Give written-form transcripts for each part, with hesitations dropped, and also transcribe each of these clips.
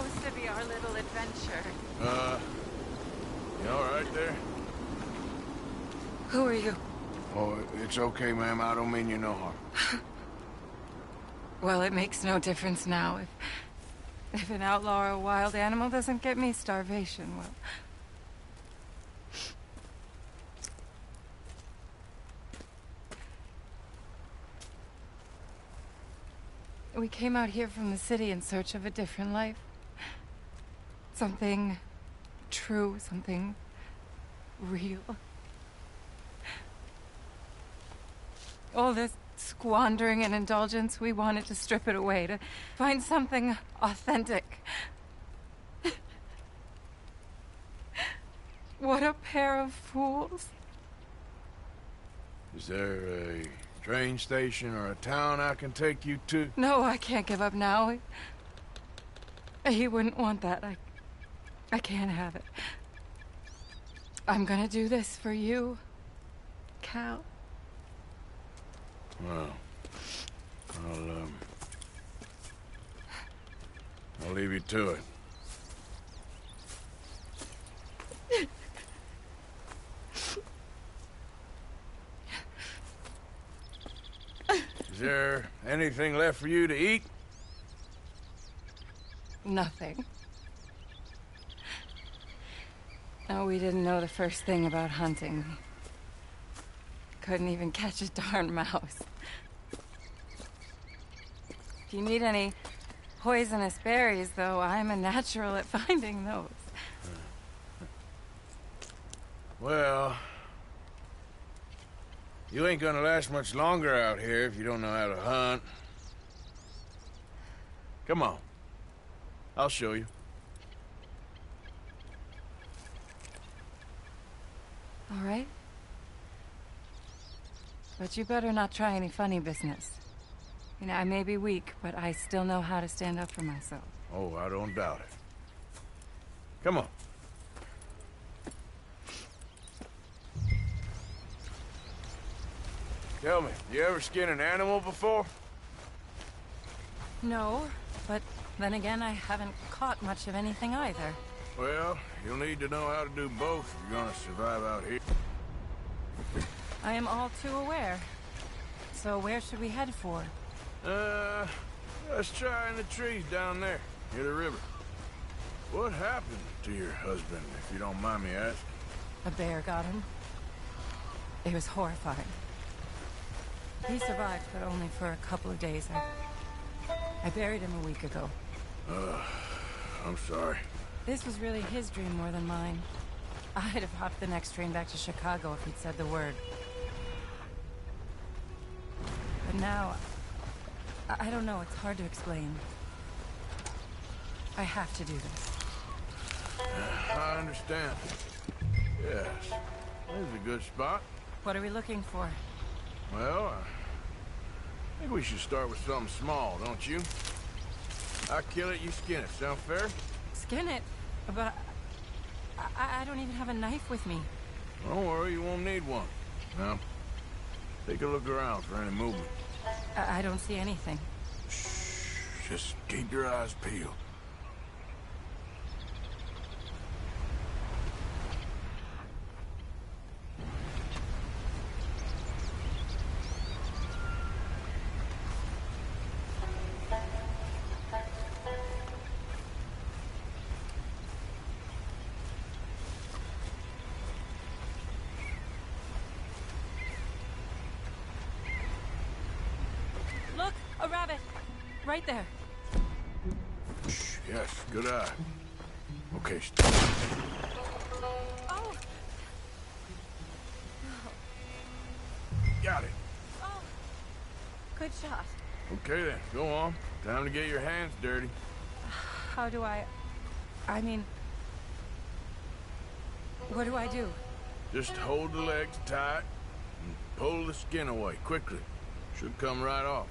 supposed to be our little adventure. You all right there? Who are you? Oh, it's okay, ma'am. I don't mean you no harm. Well, it makes no difference now. If an outlaw or a wild animal doesn't get me, starvation will. We came out here from the city in search of a different life. Something true, something real. All this squandering and indulgence, we wanted to strip it away, to find something authentic. What a pair of fools. Is there a train station or a town I can take you to? No, I can't give up now. He wouldn't want that. I can't have it. I'm gonna do this for you, Cal. Well, I'll leave you to it. Is there anything left for you to eat? Nothing. No, we didn't know the first thing about hunting. Couldn't even catch a darn mouse. If you need any poisonous berries, though, I'm a natural at finding those. Well, you ain't gonna last much longer out here if you don't know how to hunt. Come on. I'll show you. All right. But you better not try any funny business. You know, I may be weak, but I still know how to stand up for myself. Oh, I don't doubt it. Come on. Tell me, you ever skin an animal before? No, but then again, I haven't caught much of anything either. Well, you'll need to know how to do both if you're gonna survive out here. I am all too aware. So where should we head for? Let's try in the trees down there, near the river. What happened to your husband, if you don't mind me asking? A bear got him. It was horrifying. He survived, but only for a couple of days. I buried him a week ago. I'm sorry. This was really his dream more than mine. I'd have hopped the next train back to Chicago if he'd said the word. But now, I don't know, it's hard to explain. I have to do this. I understand. Yes, this is a good spot. What are we looking for? Well, I think we should start with something small, don't you? I kill it, you skin it. Sound fair? Skin it? But I don't even have a knife with me. Don't worry, you won't need one. Now, take a look around for any movement. I don't see anything. Shh, just keep your eyes peeled. Look, a rabbit. Right there. Shh, yes, good eye. Okay, Oh! got it. Oh! Good shot. Okay then, go on. Time to get your hands dirty. How do I mean... What do I do? Just hold the legs tight and pull the skin away quickly. Should come right off.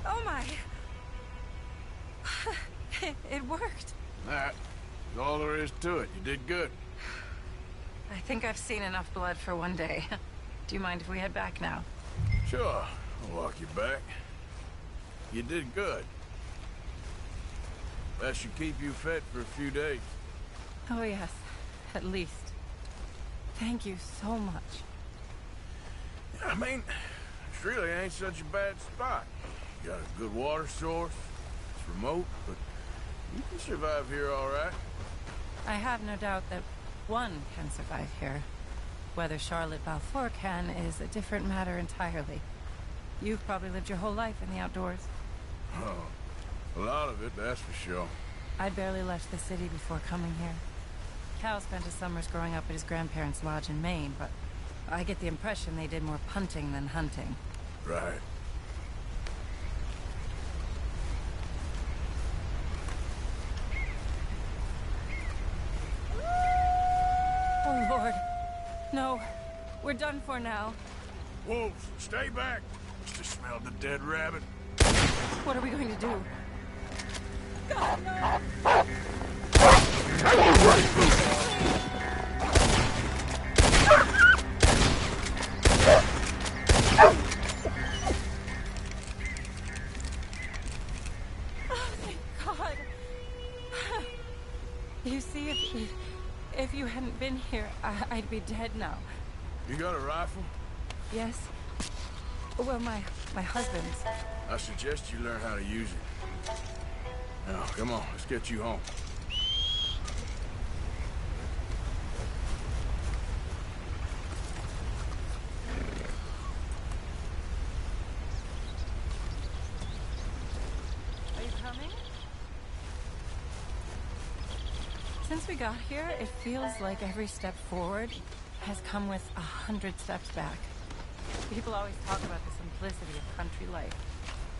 Oh my! It worked. That is all there is to it. You did good. I think I've seen enough blood for one day. Do you mind if we head back now? Sure, I'll walk you back. You did good. That should keep you fed for a few days. Oh yes, at least. Thank you so much. I mean, it really ain't such a bad spot. You got a good water source. It's remote, but you can survive here all right. I have no doubt that one can survive here. Whether Charlotte Balfour can is a different matter entirely. You've probably lived your whole life in the outdoors. Oh, a lot of it, that's for sure. I'd barely left the city before coming here. Cal spent his summers growing up at his grandparents' lodge in Maine, but I get the impression they did more punting than hunting. Right. Oh, Lord. No. We're done for now. Wolves, stay back. Just smelled the dead rabbit. What are we going to do? God, no! Oh, thank God. You see, if you hadn't been here, I'd be dead now. You got a rifle? Yes. Well, my husband's. I suggest you learn how to use it. Now, come on, let's get you home. Are you coming? Since we got here, it feels like every step forward has come with 100 steps back. People always talk about the simplicity of country life,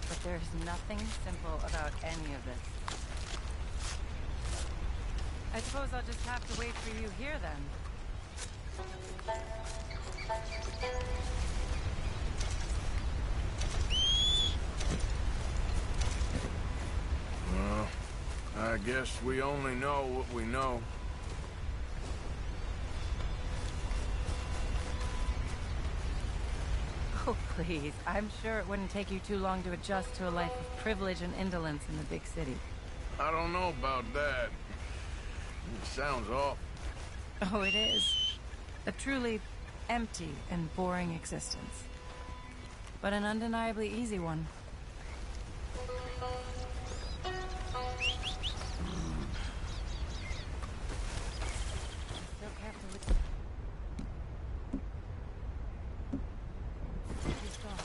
but there's nothing simple about any of this. I suppose I'll just have to wait for you here then. Well, I guess we only know what we know. Oh, please. I'm sure it wouldn't take you too long to adjust to a life of privilege and indolence in the big city. I don't know about that. It sounds awful. Oh, it is. A truly empty and boring existence. But an undeniably easy one. Still careful with... He's gone.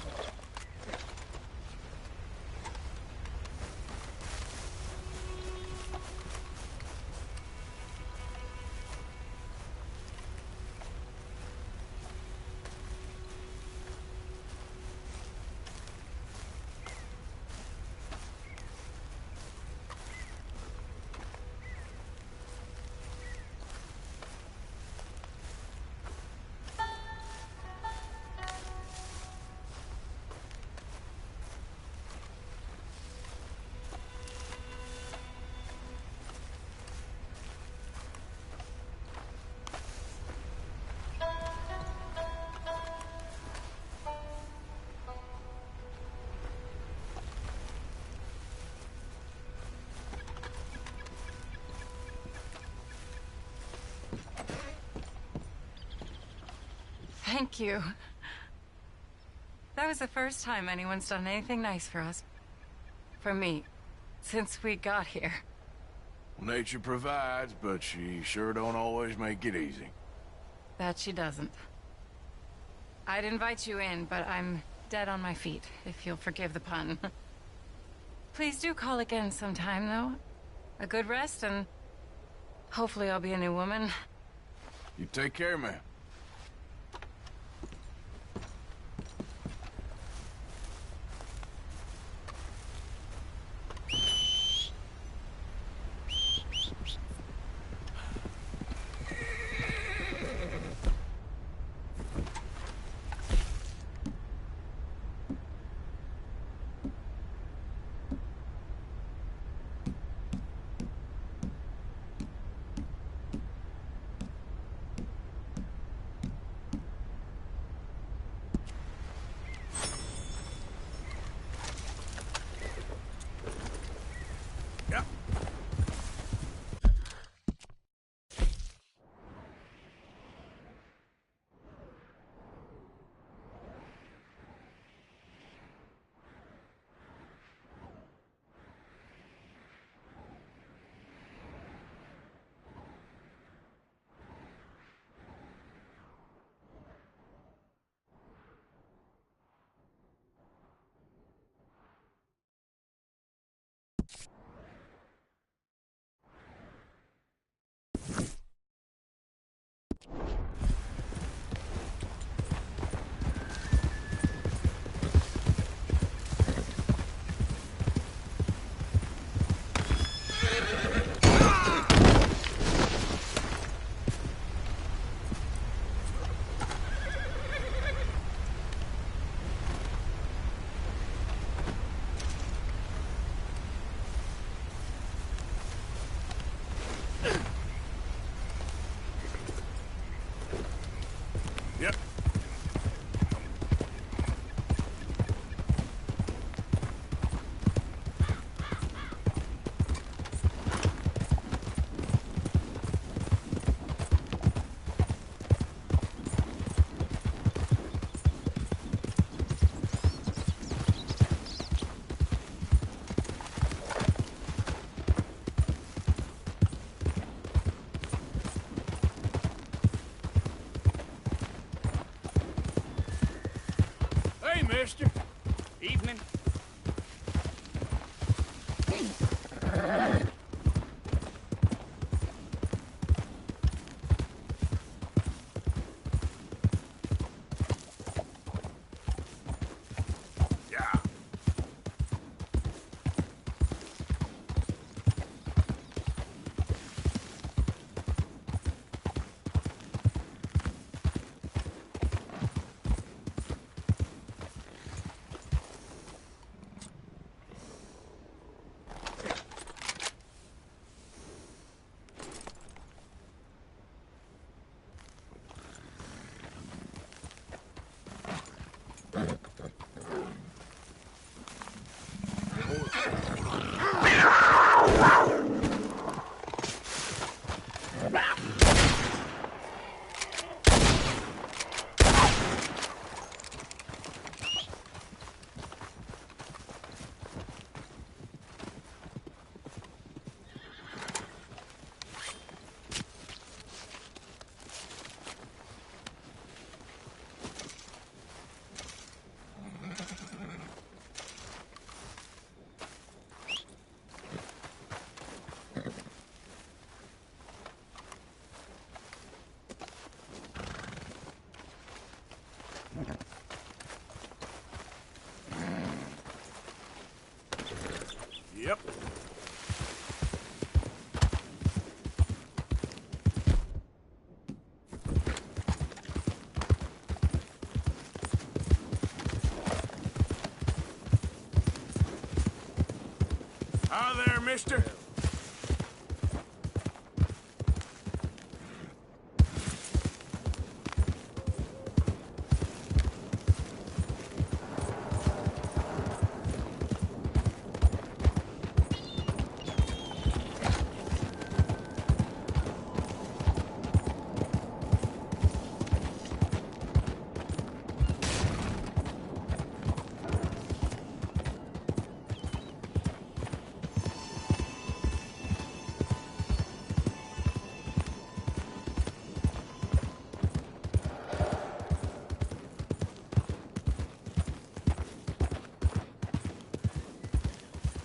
Thank you. That was the first time anyone's done anything nice for us. For me. Since we got here. Nature provides, but she sure don't always make it easy. That she doesn't. I'd invite you in, but I'm dead on my feet, if you'll forgive the pun. Please do call again sometime, though. A good rest, and hopefully I'll be a new woman. You take care, man. mister. Evening. Yeah. Yep. Hi there, mister.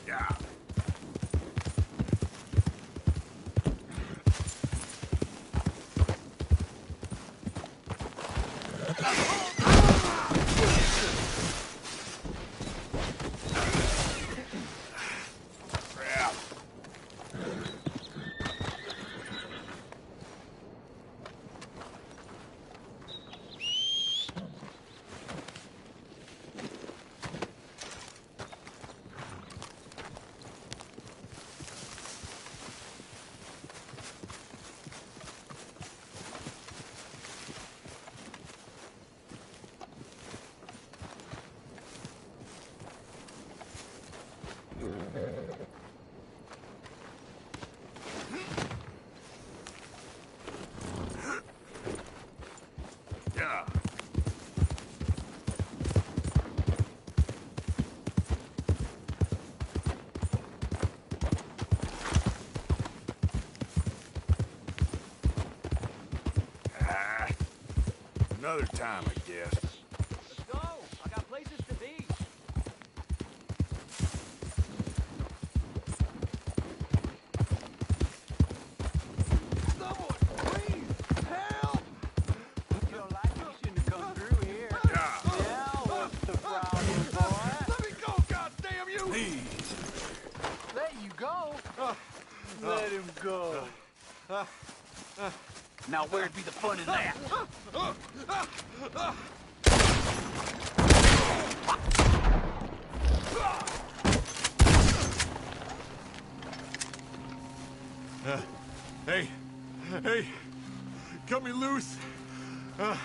Yeah. Crap. Yeah. Ah, another time, I guess. Let's go. I got places to be. Someone, please, help! You don't like you shouldn't have come through here. Yeah. Yeah, what's the problem, boy? Let me go, goddamn you! Please. Let you go. Let him go. Now where'd be the fun in that? Hey, hey, cut me loose. I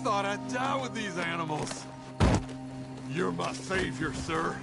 thought I'd die with these animals. You're my savior, sir.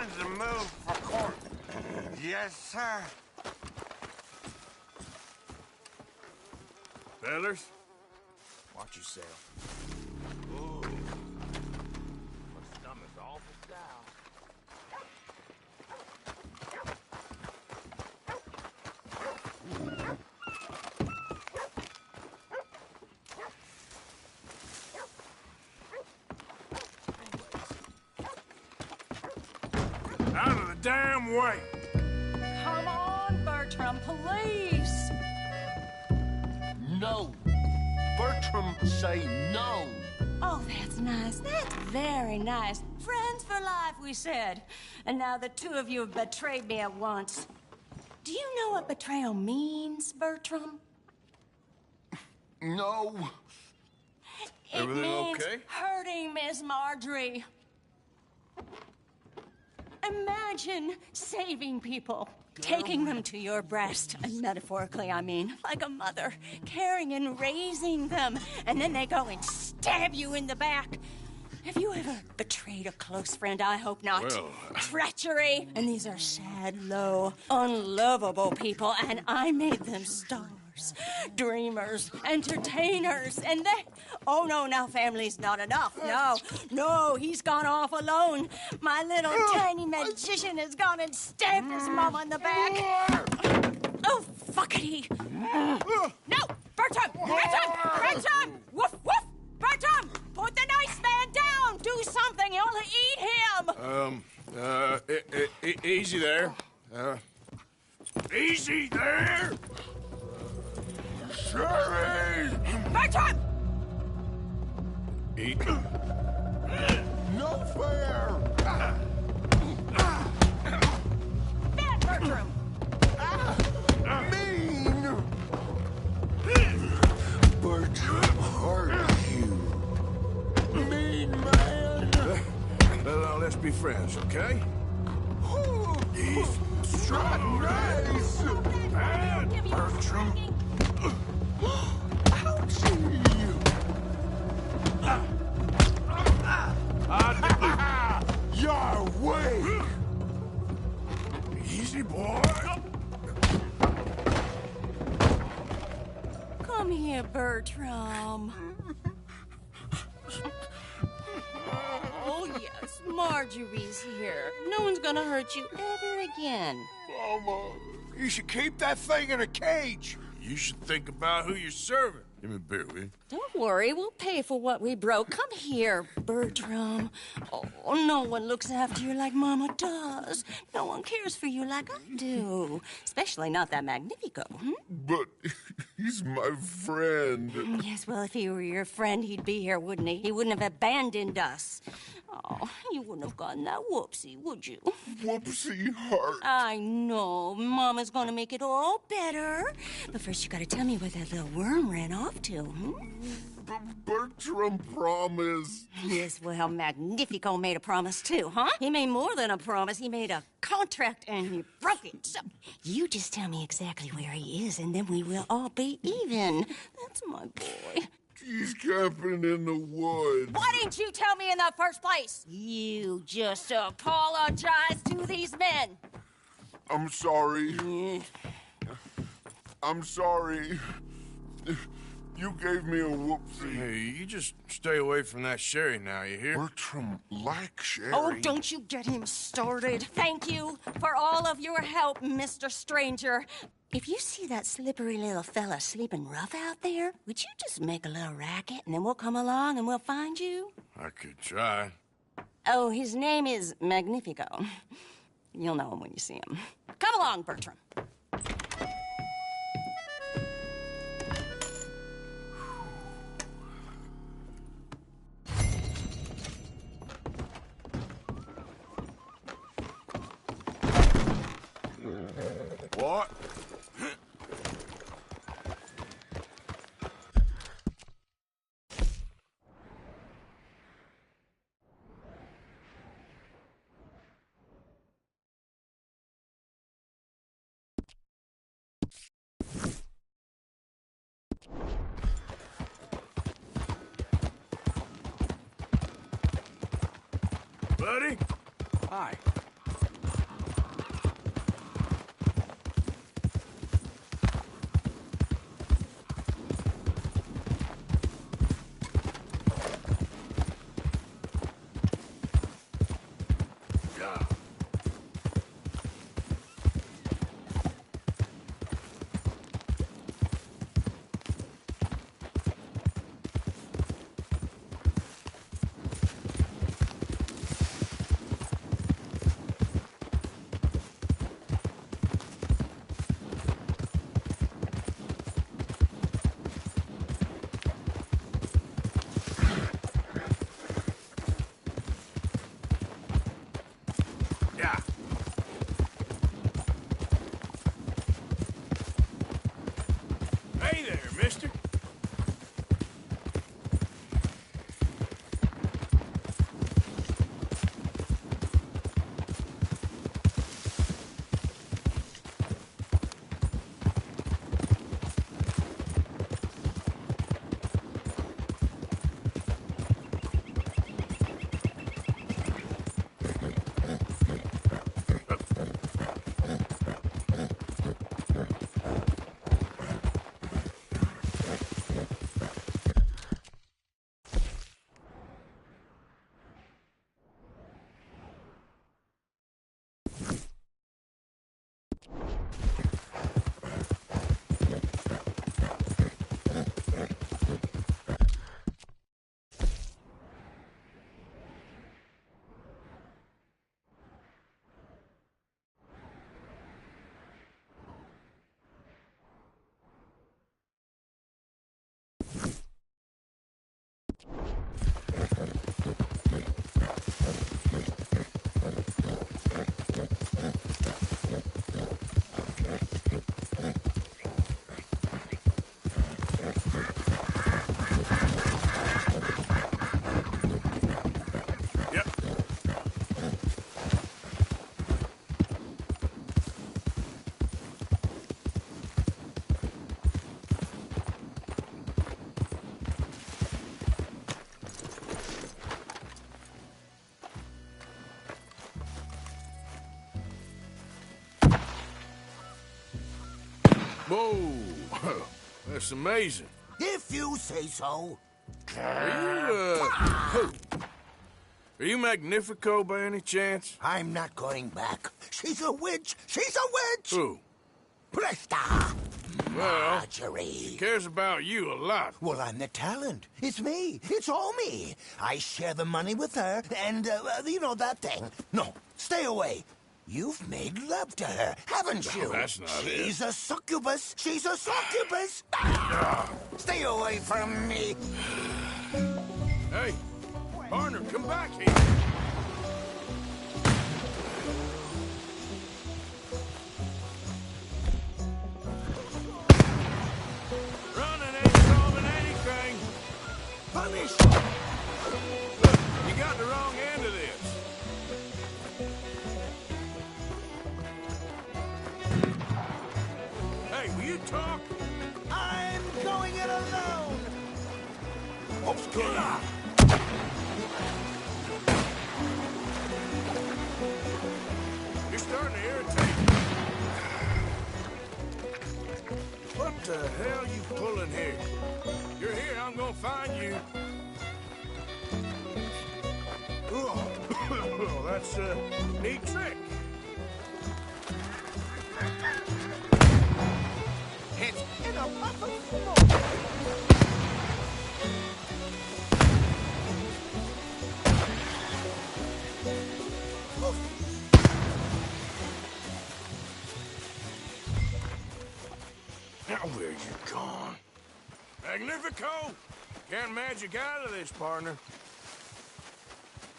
Hands a move for court. Yes, sir. Fellers, watch yourself. Ooh. My stomach's awful down. Out of the damn way! Come on, Bertram, police! No. Bertram, say no. Oh, that's nice. That's very nice. Friends for life, we said. And now the two of you have betrayed me at once. Do you know what betrayal means, Bertram? No. Everything It means okay? hurting Miss Marjorie. Imagine saving people, taking them to your breast, and metaphorically, I mean, like a mother, caring and raising them, and then they go and stab you in the back. Have you ever betrayed a close friend? I hope not. Well, Treachery. And these are sad, low, unlovable people, and I made them stars, dreamers, entertainers, and they... Oh, no, now family's not enough. No, he's gone off alone. My little tiny magician has gone and stabbed his mama in the back. Oh, fuckity. No, Bertram! Woof, woof! Bertram, put the nice man down! Do something, you'll eat him! Easy there. Easy there! Sherry! Bertram! Eat. No fair. Bad Bertram! Mean. Bertram hurt you. Mean man. Now, let's be friends, okay? He's Nice. bad, Bertram. Ouchie. You're weak. Easy, boy. Come here, Bertram. Oh, yes, Marjorie's here. No one's gonna hurt you ever again. Mama, you should keep that thing in a cage. You should think about who you're serving. Give me a beer, will you? Don't worry, we'll pay for what we broke. Come here, Bertram. Oh, no one looks after you like Mama does. No one cares for you like I do. Especially not that Magnifico. But he's my friend. Yes, well, if he were your friend, he'd be here, wouldn't he? He wouldn't have abandoned us. Oh, you wouldn't have gotten that whoopsie, would you? Whoopsie heart. I know. Mama's gonna make it all better. But first, you gotta tell me where that little worm ran off to, Bertram promised. Yes, well, Magnifico made a promise, too, huh? He made more than a promise. He made a contract, and he broke it. So, you just tell me exactly where he is, and then we will all be even. That's my boy. He's camping in the woods. Why didn't you tell me in the first place? You just apologize to these men. I'm sorry. I'm sorry. You gave me a whoopsie. Hey, you just stay away from that sherry now, you hear? Bertram likes Sherry. Oh, don't you get him started. Thank you for all of your help, Mr. Stranger. If you see that slippery little fella sleeping rough out there, would you just make a little racket and then we'll come along and we'll find you? I could try. Oh, his name is Magnifico. You'll know him when you see him. Come along, Bertram. What? Buddy? Hi. Whoa! That's amazing. If you say so. Are you Magnifico by any chance? I'm not going back. She's a witch! She's a witch! Who? Presta! Well, Marjorie. she cares about you a lot. Well, I'm the talent. It's me. It's all me. I share the money with her, and, you know, that thing. No, stay away. You've made love to her, haven't you? No, that's not it. She's a succubus. She's a succubus. Stay away from me. Hey, partner, come back here. Running ain't solving anything. Punish! Look, you got the wrong end of this. Hey, will you talk? I'm going it alone. Okay. You're starting to irritate me. What the hell you pulling here? You're here, I'm gonna find you. Oh, that's a neat trick. It's in a puff of smoke. Now where you gone? Magnifico! Can't magic out of this, partner.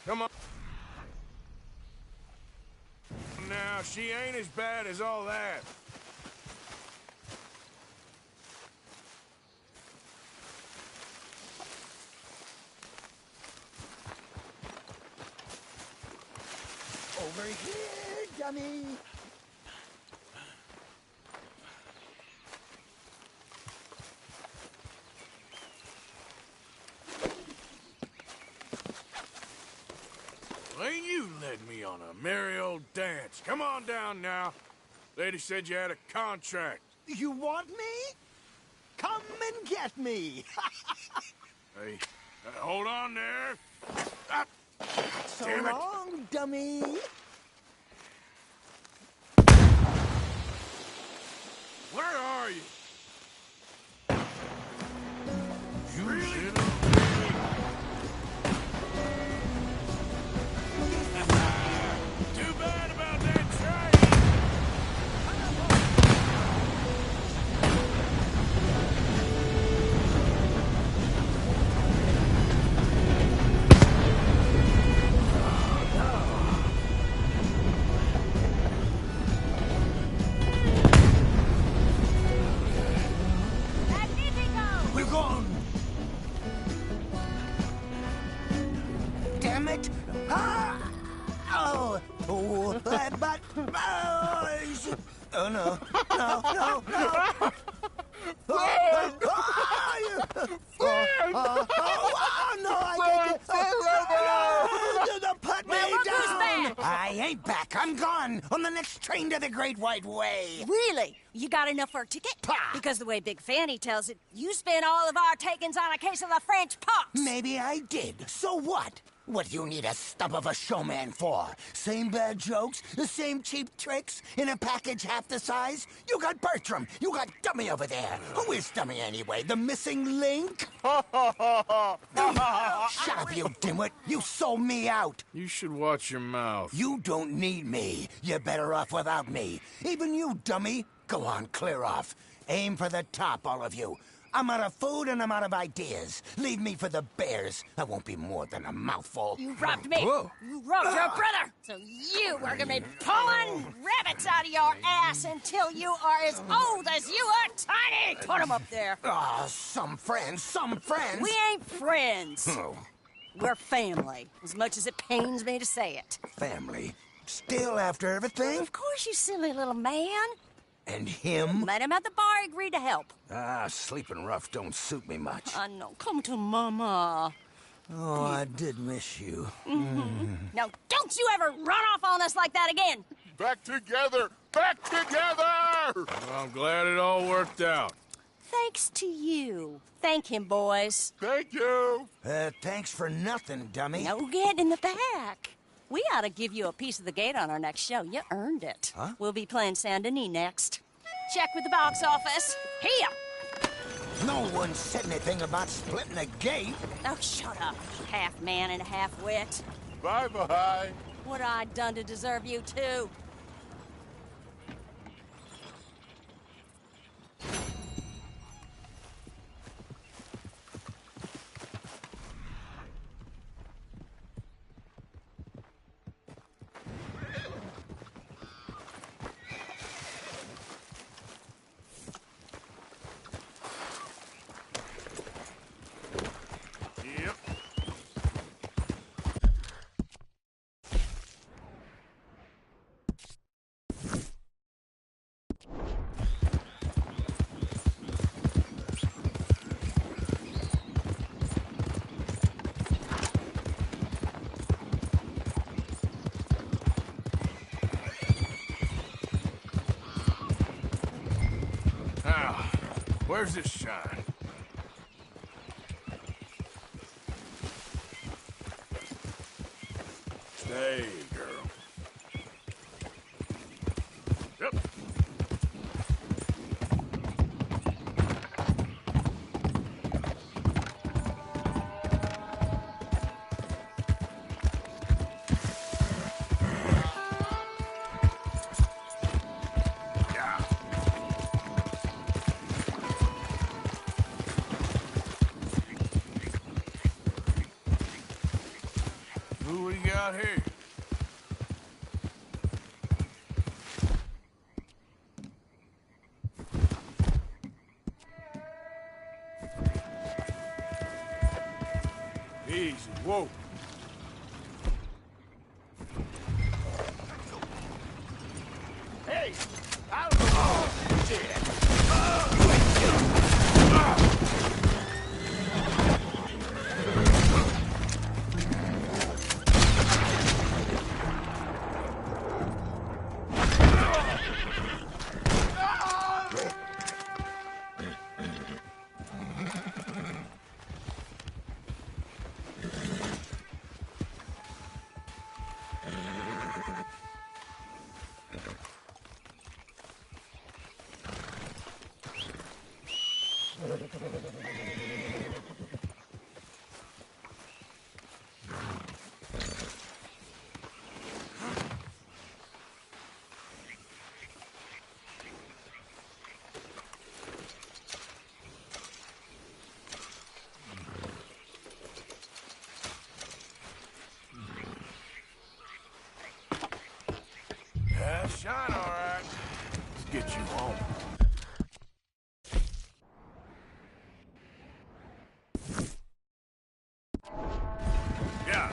Come on. Now, she ain't as bad as all that. Over here, dummy. Ain't you led me on a merry old dance. Come on down now. Lady said you had a contract. You want me? Come and get me. Hey, hold on there. Ah, So damn it. long, dummy. Where are you? You really? Too bad about that train. We're gone. Damn it. Ah! Oh, but, oh no, no. No, I can't. Put me down. I ain't back. I'm gone on the next train to the Great White Way. Really? You got enough for a ticket? Pah. Because the way Big Fanny tells it, you spent all of our takings on a case of the French pox. Maybe I did. So what? What do you need a stump of a showman for? Same bad jokes? The same cheap tricks? In a package half the size? You got Bertram. You got Dummy over there. Who is Dummy anyway? The missing link? Shut up, you dimwit. You sold me out. You should watch your mouth. You don't need me. You're better off without me. Even you, dummy. Go on, clear off. Aim for the top, all of you. I'm out of food and I'm out of ideas. Leave me for the bears. I won't be more than a mouthful. You robbed me. Whoa. You robbed your brother. So you are gonna be pulling rabbits out of your ass until you are as old as you are tiny. Put them up there. Ah, some friends. We ain't friends. Oh, We're family, as much as it pains me to say it. family. Still after everything? Of course, you silly little man. And him? Met him at the bar, agreed to help. Ah, sleeping rough don't suit me much. I know. Come to Mama. Oh, I did miss you. Now, don't you ever run off on us like that again. Back together! Back together! sir! Well, I'm glad it all worked out. Thanks to you. Thank him, boys. Thank you! Thanks for nothing, dummy. No get in the back. We ought to give you a piece of the gate on our next show. You earned it. Huh? We'll be playing Saint Denis next. Check with the box office. Here! No one said anything about splitting a gate. Oh, shut up. Half man and half wit. Bye-bye. What I done to deserve you, too? Yep. Now, where's this shine? Stay, girl. Yep. Yeah. Who we got here? Easy, whoa. Hey! Out of the way! Shit! Yeah, shine all right. Let's get you home. Yeah.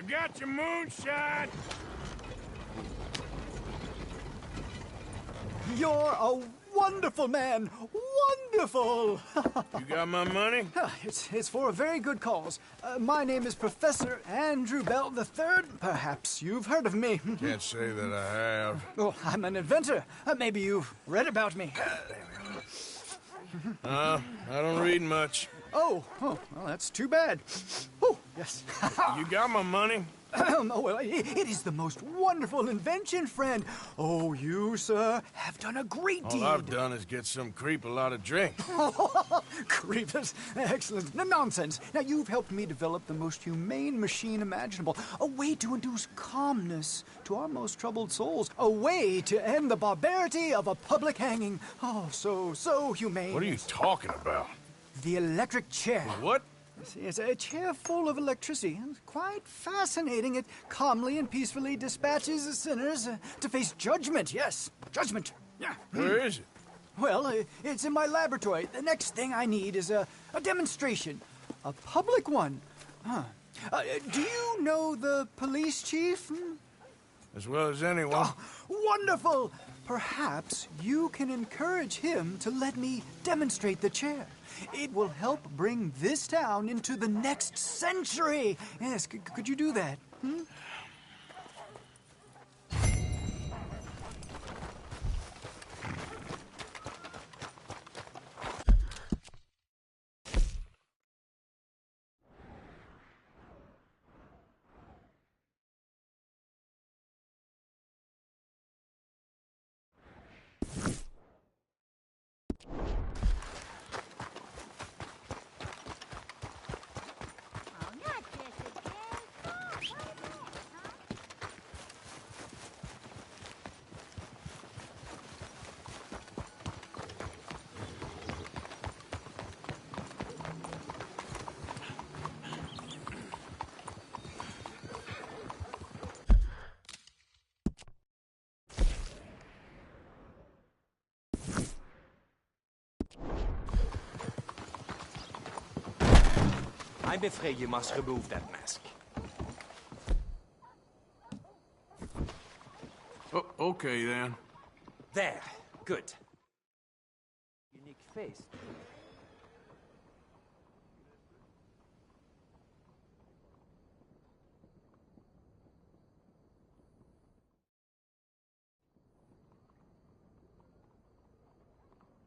got your moonshine! You're a wonderful man. Wonderful! You got my money? It's for a very good cause. My name is Professor Andrew Bell III. Perhaps you've heard of me. Can't say that I have. Oh, I'm an inventor. Maybe you've read about me. I don't read much. Oh, well, that's too bad. Oh, yes. You got my money? Oh, well, it is the most wonderful invention, friend. Oh, you, sir, have done a great deed. All I've done is get some creep a lot of drink. Creepers. Excellent. No, nonsense. Now, you've helped me develop the most humane machine imaginable. A way to induce calmness to our most troubled souls. A way to end the barbarity of a public hanging. Oh, so humane. What are you talking about? The electric chair. What? It's a chair full of electricity. It's quite fascinating. It calmly and peacefully dispatches the sinners to face judgment. Yes, judgment. Yeah. Where is it? Well, it's in my laboratory. The next thing I need is a demonstration. A public one. Huh. Do you know the police chief? As well as anyone. Oh, wonderful! Perhaps you can encourage him to let me demonstrate the chair. It will help bring this town into the next century. Yes, could you do that? I'm afraid you must remove that mask. Oh, okay, then. There. Good. Unique face.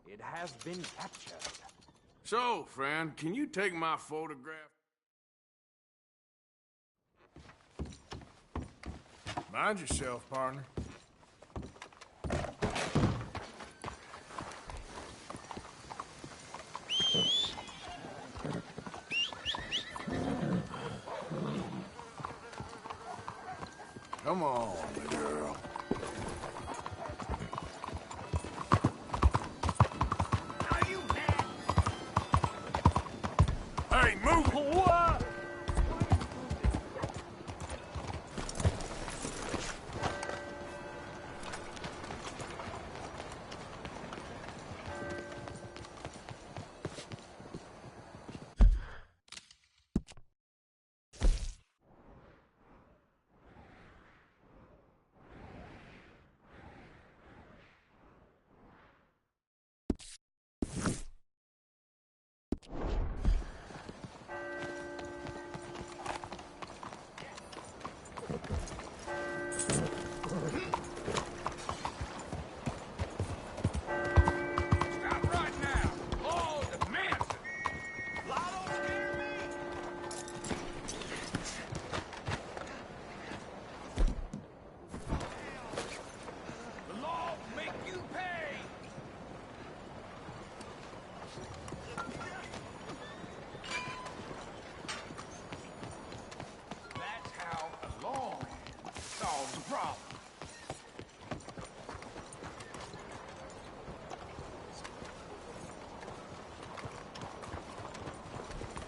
It has been captured. So, friend, can you take my photograph? Mind yourself, partner. Come on, girl. Are you mad? Hey, move! What?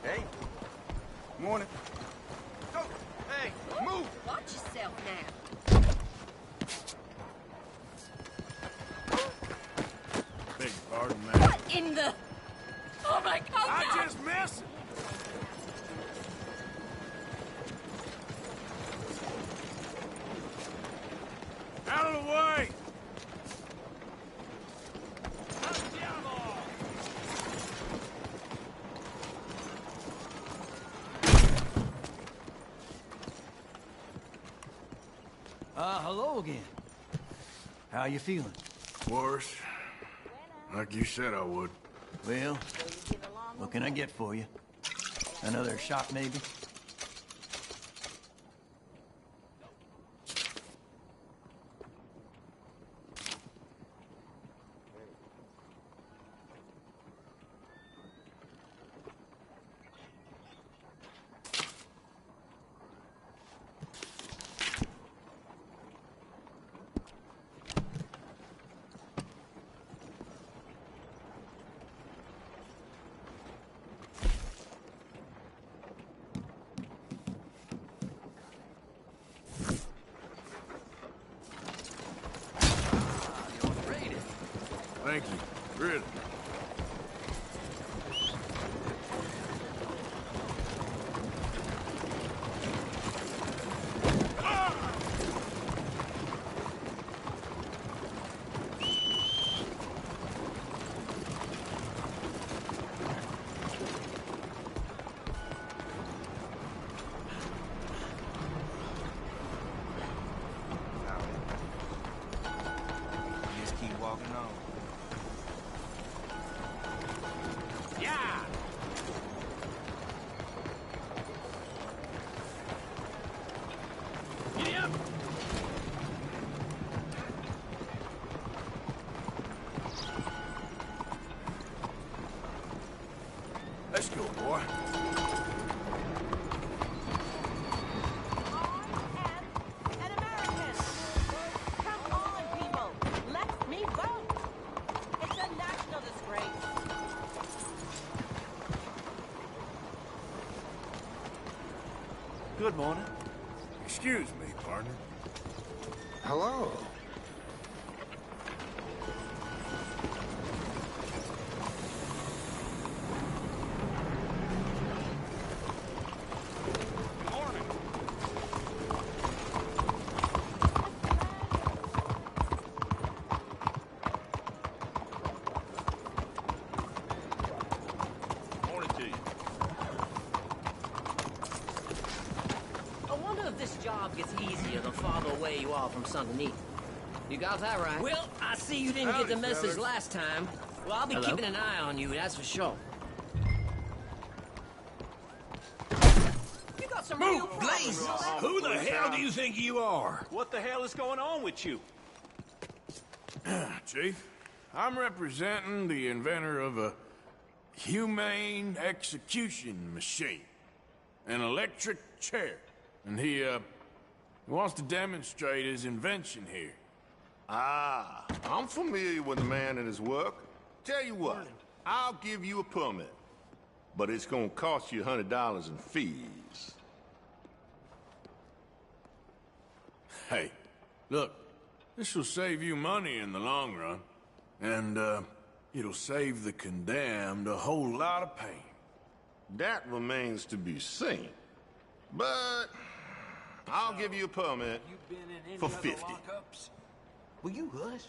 Hey. Morning. Oh, hey, move! Watch yourself now. Beg your pardon, man. What in the... Oh, my God! I just missed it! of the way! Hello again. How you feeling? Worse. Like you said I would. Well, what can I get for you? Another shot, maybe? Thank you. Really. Just keep walking on. Yeah! Giddy up! Let's go, boy. An American. Come on, people. Let me vote. It's a national disgrace. Good morning. Excuse me, partner. Hello. Morning to you. I wonder if this job gets easier the farther away you are from Saint Denis. You got that right. Well, I see you didn't Howdy, get the message fellas. last time. Well, I'll be Hello? keeping an eye on you, that's for sure. You got some real problems. Who the hell do you think you are? What the hell is going on with you? Chief, I'm representing the inventor of a humane execution machine. An electric chair. And he wants to demonstrate his invention here. Ah, I'm familiar with the man and his work. Tell you what, I'll give you a permit. But it's gonna cost you $100 in fees. Hey, look, this will save you money in the long run. And, it'll save the condemned a whole lot of pain. That remains to be seen. But I'll give you a permit for 50. Will you hush?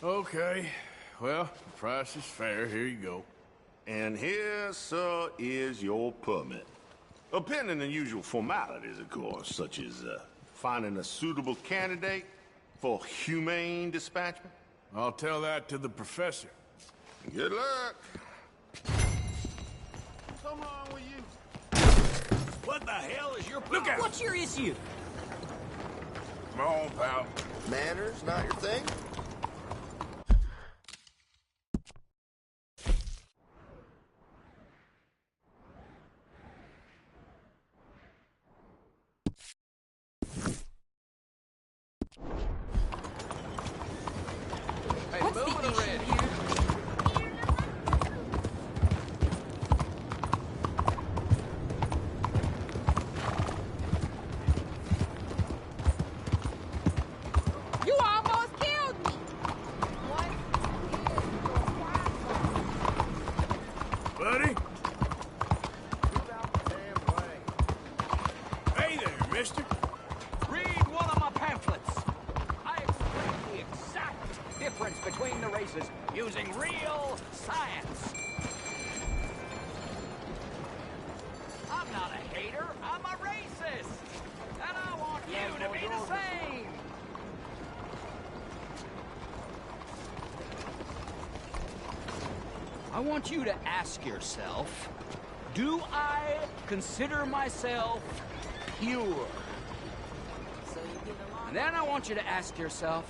Okay, well, the price is fair. Here you go. And here, sir, is your permit. Pending the usual formalities, of course, such as finding a suitable candidate for humane dispatchment. I'll tell that to the professor. Good luck. Come on with you. What the hell is your Look out! What's your issue? Come on, pal. Manners not your thing? What's the issue here? You almost killed me! mister? Read one of my pamphlets. I explain the exact difference between the races using real science. I'm not a hater, I'm a racist. And I want you to be the same. I want you to ask yourself, do I consider myself pure? And then I want you to ask yourself,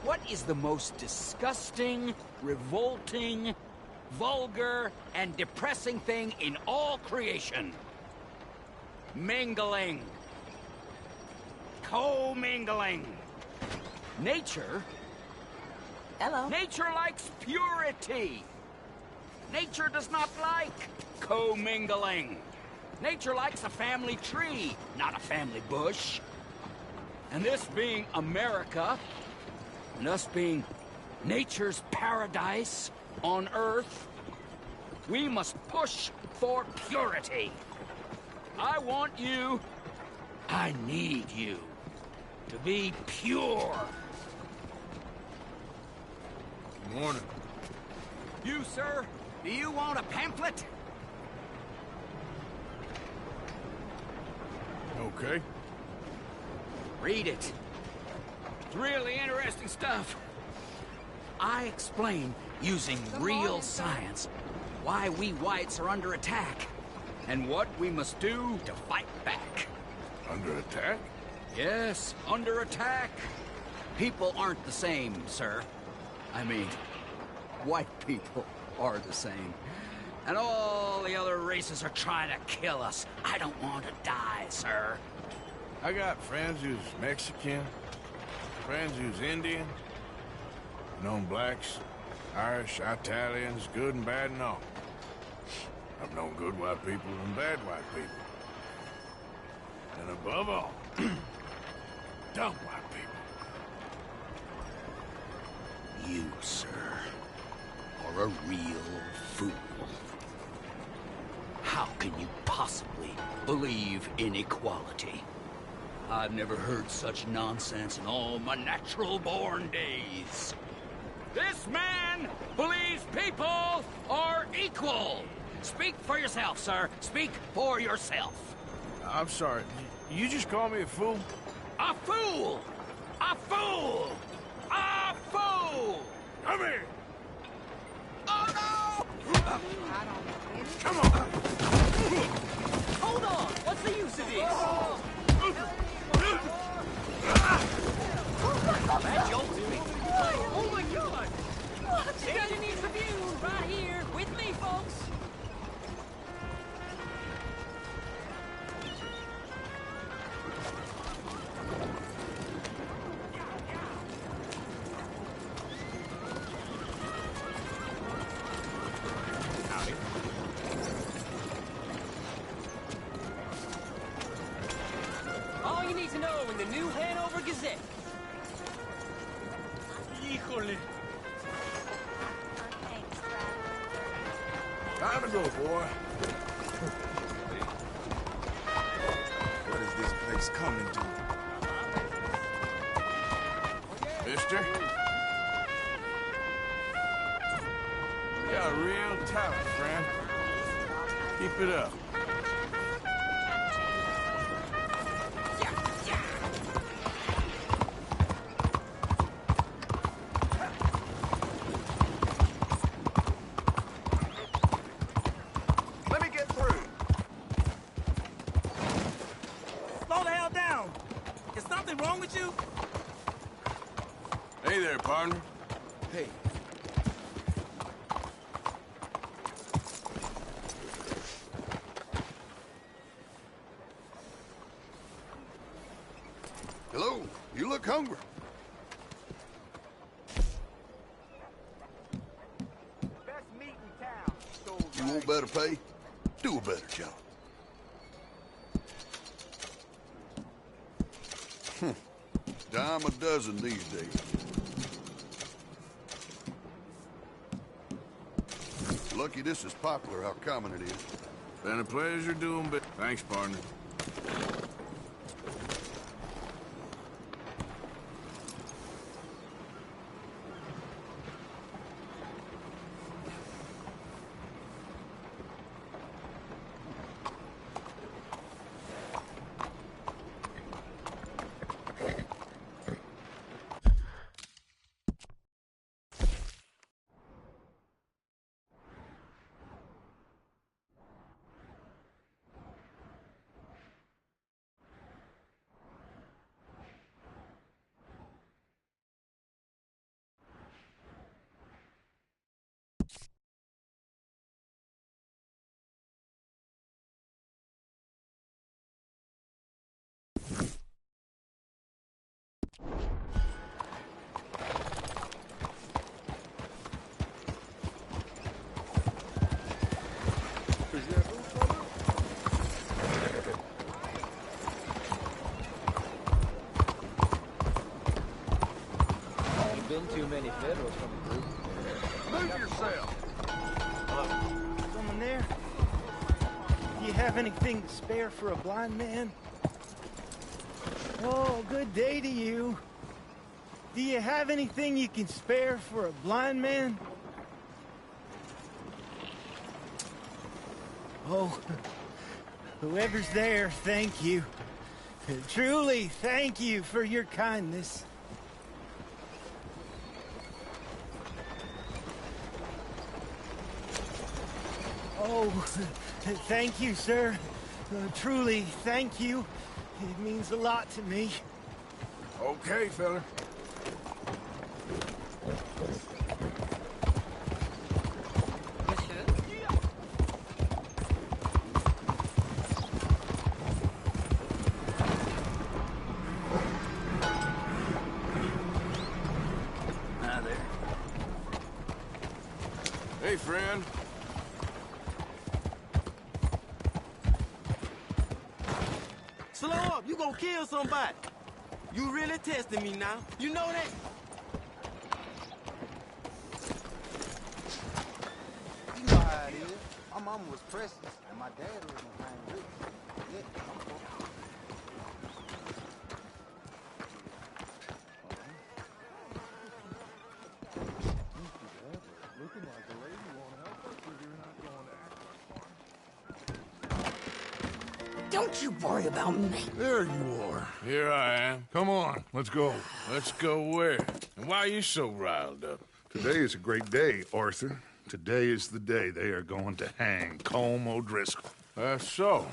what is the most disgusting, revolting, vulgar, and depressing thing in all creation? Mingling. Co-mingling. Nature... Hello. Nature likes purity. Nature does not like co-mingling. Nature likes a family tree, not a family bush. And this being America, and us being nature's paradise on Earth, we must push for purity. I want you, I need you, to be pure. Good morning. You, sir, do you want a pamphlet? Okay. Read it. It's really interesting stuff. I explain, using real science, why we whites are under attack, and what we must do to fight back. Under attack? Yes, under attack. People aren't the same, sir. I mean, white people are the same. And all the other races are trying to kill us. I don't want to die, sir. I got friends who's Mexican, friends who's Indian, known blacks, Irish, Italians, good and bad and all. I've known good white people and bad white people. And above all, dumb white people. You, sir, are a real fool. How can you possibly believe in equality? I've never heard such nonsense in all my natural-born days. This man believes people are equal. Speak for yourself, sir. Speak for yourself. I'm sorry, you just call me a fool? A fool! A fool! A fool! Come here! Oh, no! Come on! Hold on! What's the use of this? That jolts me. Oh my god! Engineer Tribune, right here, with me, folks. All you need to know in the New Hanover Gazette. Híjole. Time to go, boy. What is this place coming to? Mister? You got a real talent, friend. Keep it up. Let me get through. Slow the hell down. Is something wrong with you? Hey there, partner. Hey. Hello, you look hungry. Best meat in town. You want better pay? Do a better job. Dime a dozen these days. Lucky this is popular, how common it is. Been a pleasure doing but thanks, partner. many Federals coming through. Move yourself! Someone there? Do you have anything to spare for a blind man? Oh, good day to you. Do you have anything you can spare for a blind man? Oh, whoever's there, thank you. Truly, thank you for your kindness. Oh, thank you, sir. Truly, thank you. It means a lot to me. Okay, fella. Hi there. Hey, friend. Slow up, you gonna kill somebody. You really testing me now. You know that? You know how it is. My mama was precious, and my dad was behind rich. Yeah, I'm poor. Looking like the lady won't help us if you're not going to act. Don't you worry about me. There you are. Here I am. Come on, let's go. Let's go where? And why are you so riled up? Today is a great day, Arthur. Today is the day they are going to hang Colm O'Driscoll. That's so.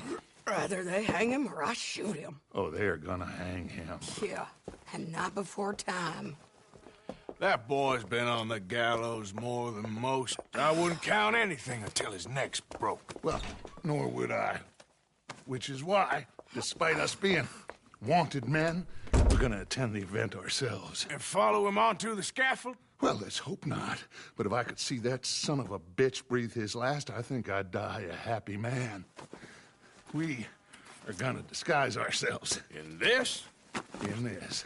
Rather they hang him or I shoot him. Oh, they are gonna hang him. Yeah, and not before time. That boy's been on the gallows more than most. I wouldn't count anything until his neck's broke. Well, nor would I. Which is why, despite us being wanted men, we're gonna attend the event ourselves. And follow him onto the scaffold? Well, let's hope not. But if I could see that son of a bitch breathe his last, I think I'd die a happy man. We are gonna disguise ourselves. In this? In this.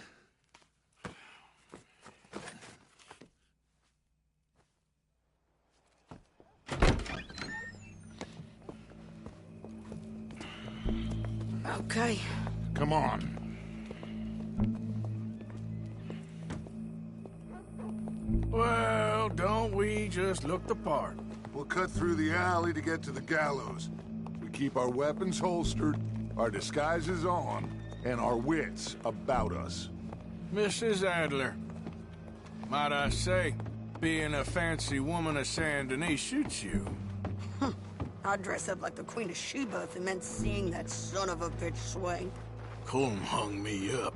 Okay. Come on. Well, don't we just look the part? We'll cut through the alley to get to the gallows. We keep our weapons holstered, our disguises on, and our wits about us. Mrs. Adler, might I say, being a fancy woman of Saint Denis shoots you. I'd dress up like the Queen of Sheba if it meant seeing that son of a bitch swing. Colm hung me up,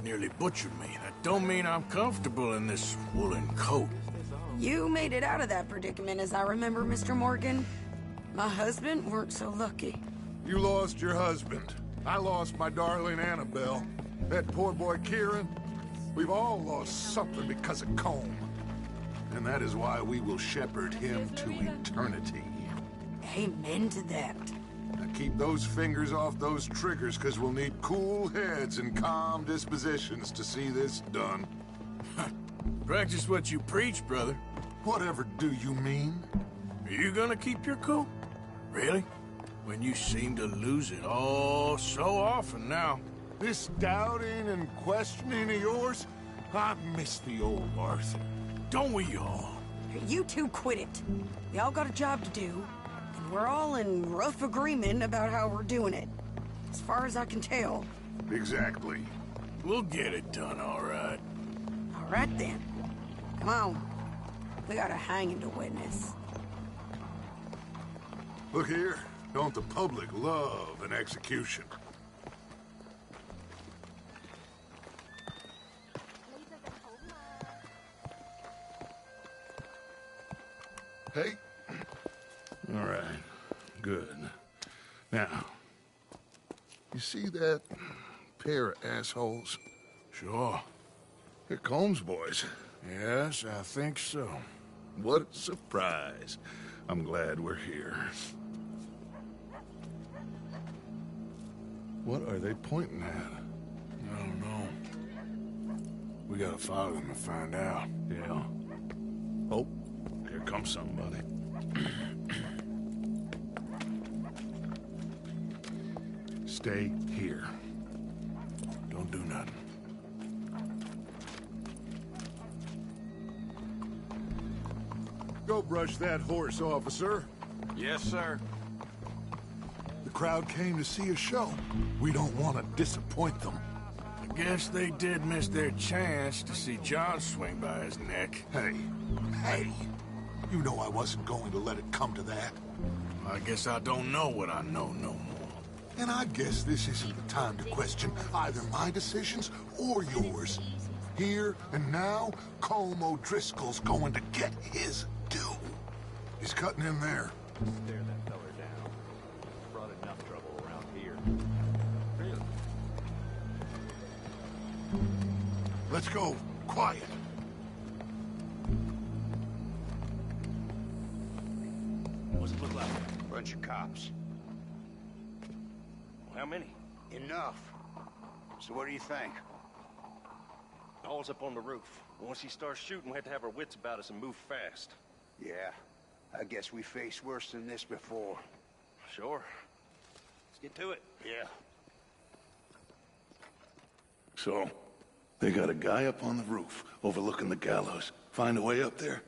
nearly butchered me. That don't mean I'm comfortable in this woolen coat. You made it out of that predicament, as I remember, Mr. Morgan. My husband weren't so lucky. You lost your husband. I lost my darling Annabelle. That poor boy Kieran. We've all lost something because of Colm. And that is why we will shepherd him to eternity. Amen to that. Now keep those fingers off those triggers, because we'll need cool heads and calm dispositions to see this done. Practice what you preach, brother. Whatever do you mean? Are you gonna keep your cool? Really? When you seem to lose it all so often now. This doubting and questioning of yours, I miss the old Arthur. Don't we all? You two quit it. Y'all got a job to do, and we're all in rough agreement about how we're doing it. As far as I can tell. Exactly. We'll get it done, all right. All right, then. Come on. We got a hanging to witness. Look here. Don't the public love an execution? Hey. All right. Good. Now, you see that pair of assholes? Sure. They're Colm's boys. Yes, I think so. What a surprise. I'm glad we're here. What are they pointing at? I don't know. We gotta follow them and find out. Yeah. Oh, here comes somebody. Stay here. Don't do nothing. Go brush that horse, officer. Yes, sir. The crowd came to see a show. We don't want to disappoint them. I guess they did miss their chance to see John swing by his neck. Hey, you know I wasn't going to let it come to that. I guess I don't know what I know no more. And I guess this isn't the time to question either my decisions or yours. Here and now, Colm O'Driscoll's going to get his due. He's cutting in there. Stare that feller down. Brought enough trouble around here. Really? Let's go. Quiet. What's it look like? Bunch of cops. How many? Enough. So what do you think? Paul's up on the roof. Once he starts shooting, we have to have our wits about us and move fast. Yeah. I guess we faced worse than this before. Sure. Let's get to it. Yeah. So, they got a guy up on the roof overlooking the gallows. Find a way up there,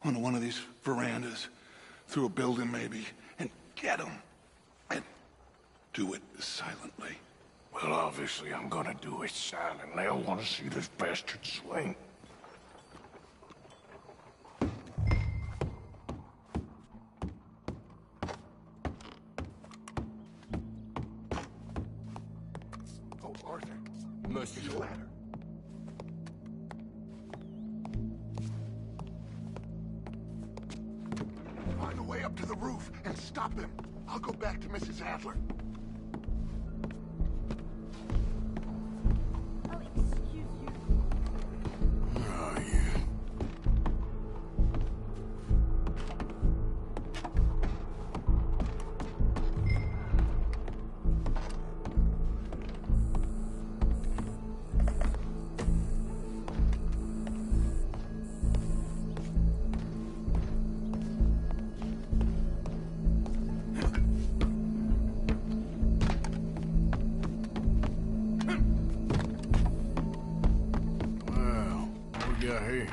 onto one of these verandas, through a building maybe, and get him. And do it silently. Well, obviously I'm gonna do it silently. I want to see this bastard swing. Oh, Arthur. Monsieur. There's a ladder. Find a way up to the roof and stop him. I'll go back to Mrs. Adler. Oh, yeah. Well, what we got here?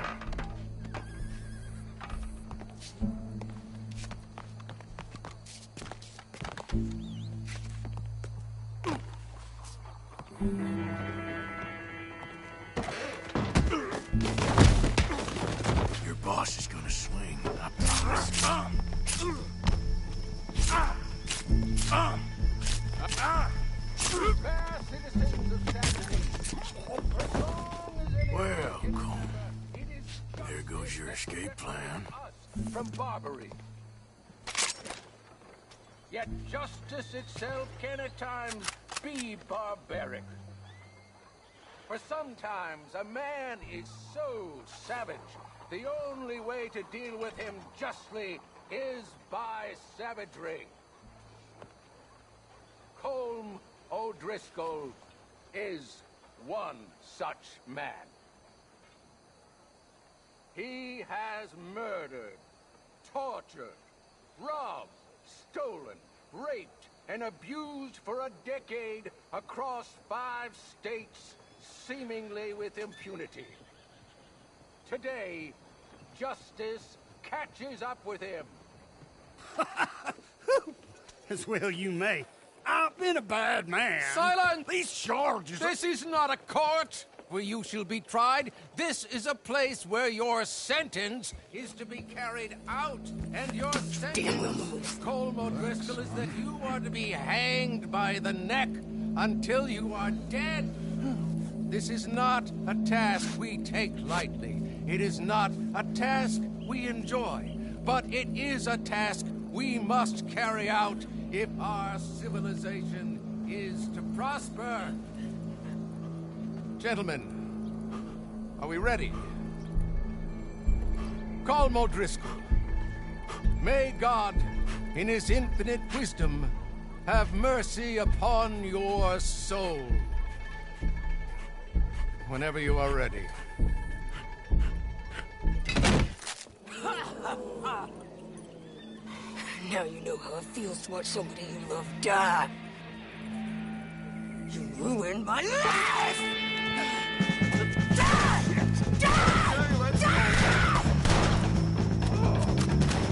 Your boss is gonna swing, I promise. Well, Colm, there goes your escape plan. From Barbary. Yet justice itself can at times be barbaric. For sometimes a man is so savage, the only way to deal with him justly is by savagery. Colm O'Driscoll is one such man. He has murdered, tortured, robbed, stolen, raped, and abused for a decade across 5 states, seemingly with impunity. Today, justice catches up with him. As well you may. I've been a bad man. Silence! These charges... This is not a court where you shall be tried. This is a place where your sentence is to be carried out. And your sentence, Colm O'Driscoll, is that you are to be hanged by the neck until you are dead. This is not a task we take lightly. It is not a task we enjoy. But it is a task we must carry out if our civilization is to prosper. Gentlemen, are we ready? Colm O'Driscoll, may God, in his infinite wisdom, have mercy upon your soul. whenever you are ready. Now you know how it feels to watch somebody you love die. You ruined my life!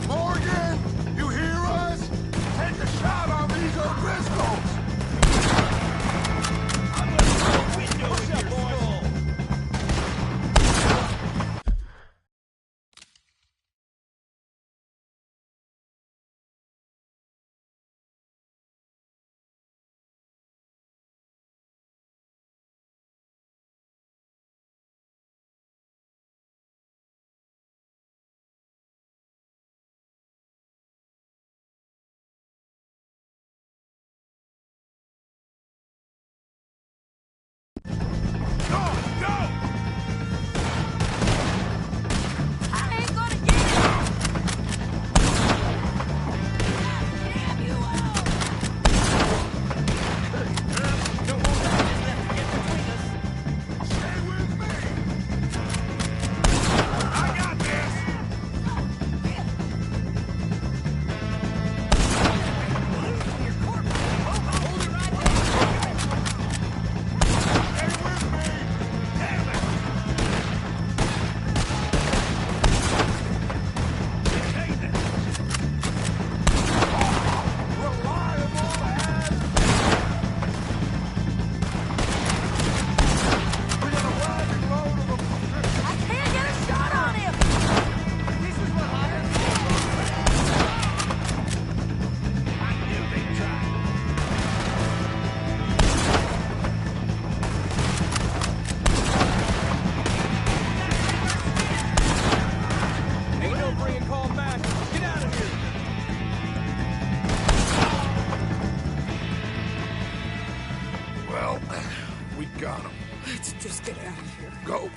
Morgan, you hear us? Take a shot on these O'Driscolls! I'm gonna throw a window in your skull! Well, we got him. Let's just get out of here. Go.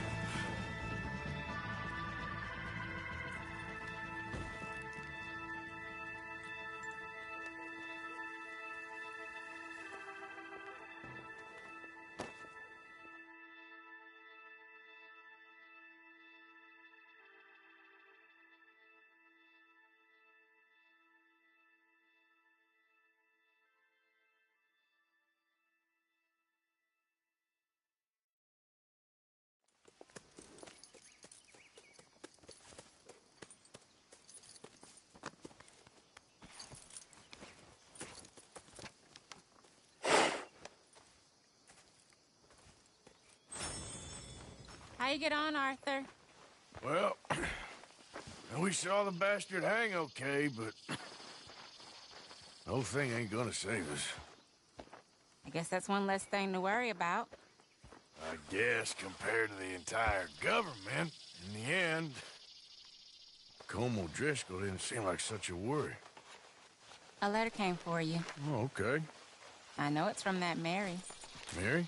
How you get on, Arthur? Well, we saw the bastard hang okay, but the whole thing ain't gonna save us. I guess that's one less thing to worry about. I guess compared to the entire government, in the end, Como Driscoll didn't seem like such a worry. A letter came for you. Oh, okay. I know it's from that Mary. Mary?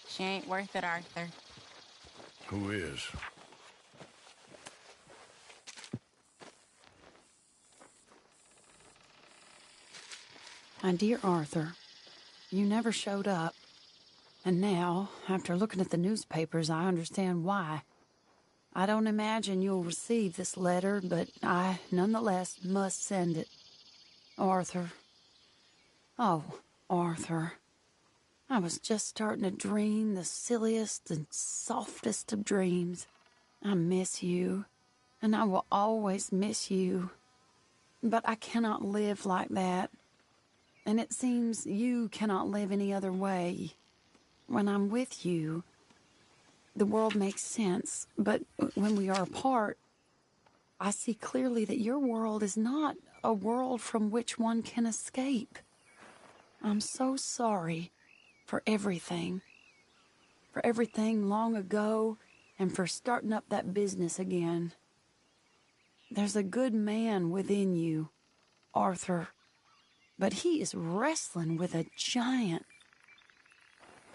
She ain't worth it, Arthur. Who is? My dear Arthur, you never showed up. And now, after looking at the newspapers, I understand why. I don't imagine you'll receive this letter, but I, nonetheless, must send it. Arthur. Oh, Arthur. I was just starting to dream the silliest and softest of dreams. I miss you, and I will always miss you. But I cannot live like that. And it seems you cannot live any other way. When I'm with you, the world makes sense. But when we are apart, I see clearly that your world is not a world from which one can escape. I'm so sorry for everything. For everything long ago, and for starting up that business again. There's a good man within you, Arthur. But he is wrestling with a giant.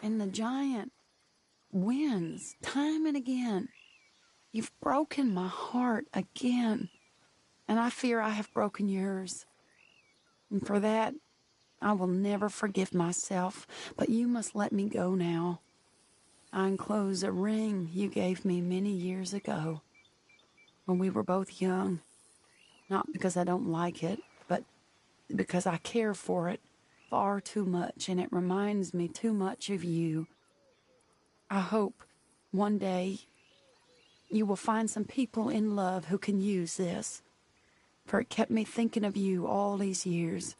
And the giant wins time and again. You've broken my heart again. And I fear I have broken yours. And for that, I will never forgive myself. But you must let me go now. I enclose a ring you gave me many years ago when we were both young. Not because I don't like it, but because I care for it far too much, and it reminds me too much of you. I hope one day you will find some people in love who can use this, for it kept me thinking of you all these years,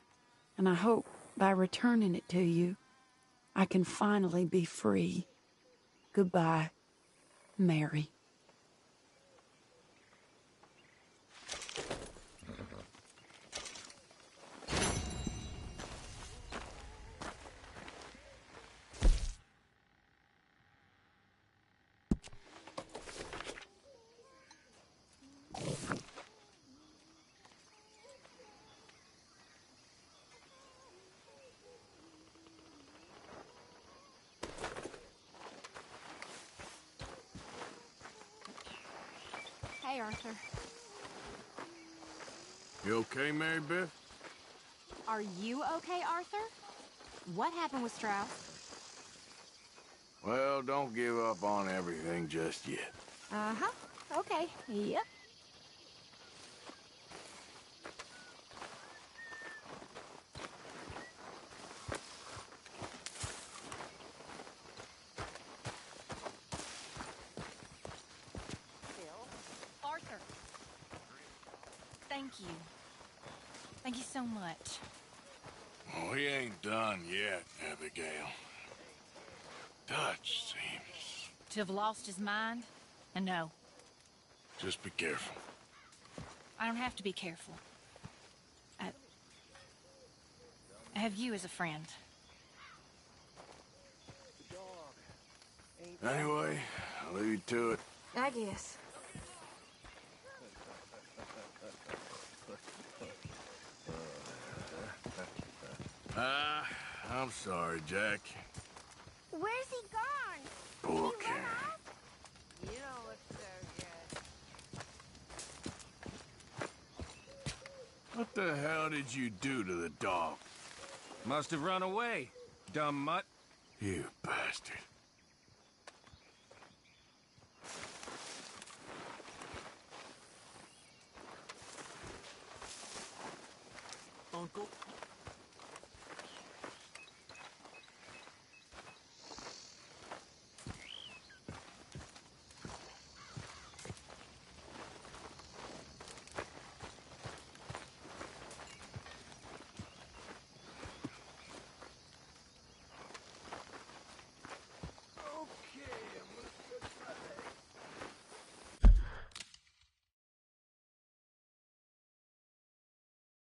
and I hope by returning it to you, I can finally be free. Goodbye, Mary. Hey, Arthur. You okay, Mary Beth? Are you okay, Arthur? What happened with Strauss? Well, don't give up on everything just yet. Uh-huh. Okay. Yep. Arthur. Thank you. Thank you so much. Oh, he ain't done yet, Abigail. Dutch seems... To have lost his mind? And no, Just be careful. I don't have to be careful. I have you as a friend. Anyway, I'll leave you to it. I guess. I'm sorry, Jack. Where's he gone? Poor Karen. You don't look so good. What the hell did you do to the dog? Must have run away, dumb mutt. You bastard. Uncle,